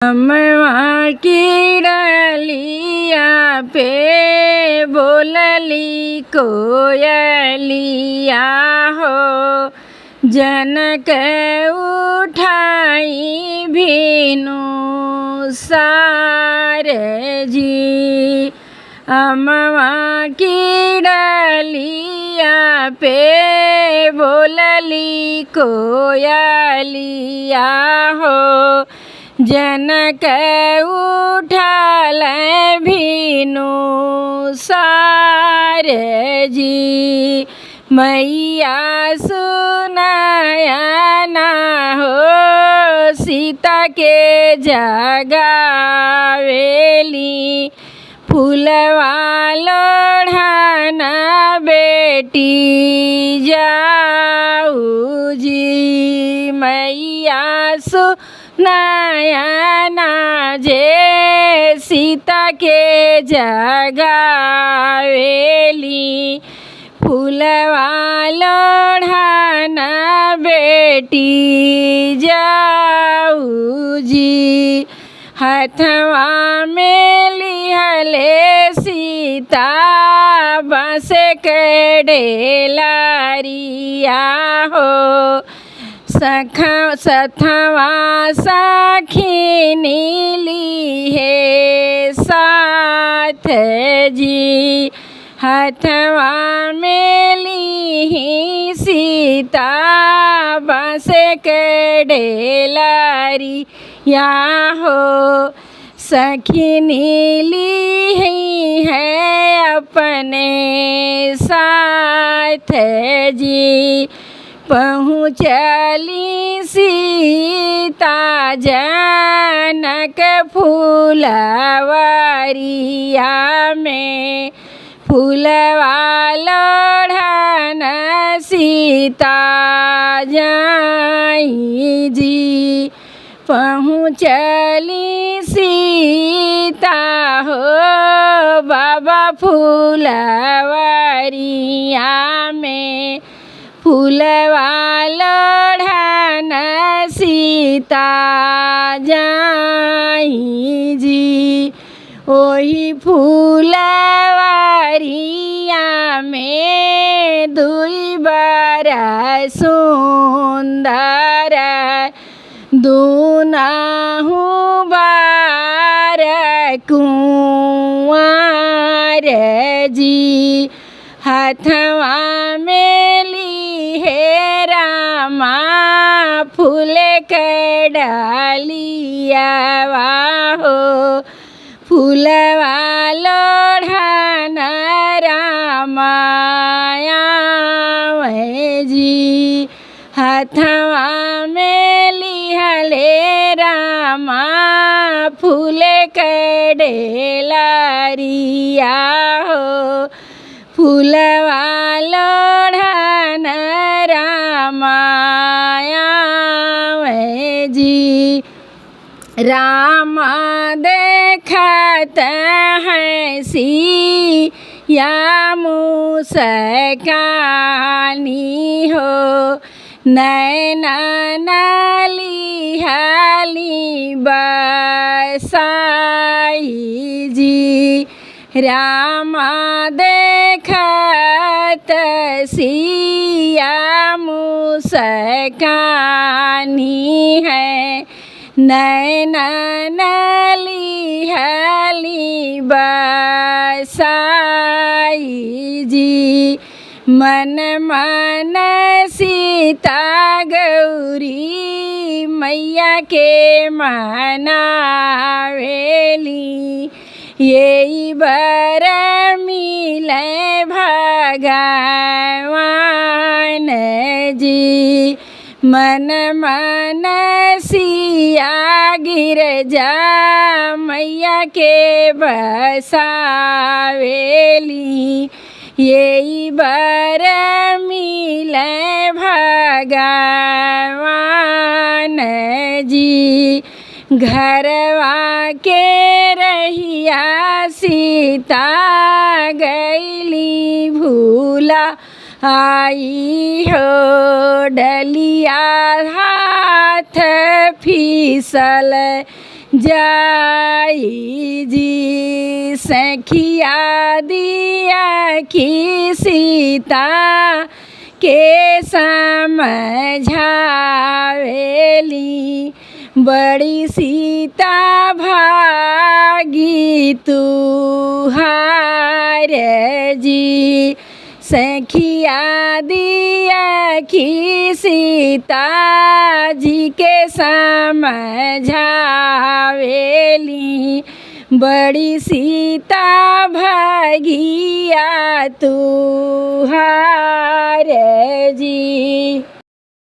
अमवा की डालिया पे बोलली कोयलिया हो, जनक उठाई भीनु सारे जी। अमवा की डालिया पे बोलली कोयलिया हो, जनक उठाल भीनु सारे जी। मैया सुनाया ना हो, सीता के जगावेली, फूलवा लोढ़ाना बेटी जाऊ जी। मैया सुनाया ना जे सीता के जगावेली, फूलवा लोढ़ाना बेटी जाऊ जी। हथवा में लिहले सीता बाँस के डेलारिया हो, सथवा सखिनी ली है साथ जी। हथवा में ली सीता बाँस के डेलारिया हो, सखिनी ली है अपने साथ जी। पहुँचली सीता जनक फूलवारिया में, फूलवा लोढ़न सीता जाई जी। पहुँचली सीता हो बाबा फूलवारिया में, फूलवा लोढ़न सीता जाई जी। ओही फूलवारिया में दुई बारा सुंदर, दुनाहु बार कुंवर जी। हथवा में ली है रामा फूल के डालिया हो, फूलवा लोढ़न रामाया जी। हथवा में लिहले रामा फूल के डेलारिया हो, फूलवा लोढ़न रामाया जी। राम देखत हैं सिया मुस्कानी हो, नैना नाली हाली बसाई जी। राम देखत सिया मुस्कानी है, नैना नाली हाली बसाई जी। मन मन सीता गौरी मैया के मनावेली, यही बर मिले भगवान जी। मन मन सिया गिरजा मैया के बसावेली, यही बर मिले भगवान जी। घरवा के रहिया सीता गईली भूला आई हो, डलिया हाथ फिसल जाई जी सखिया दिया की सीता के समझावेली बड़ी सीता भागी तू हार जी सखिया दिया की सीता जी के समझावेली बड़ी सीता भागिया तू हार जी।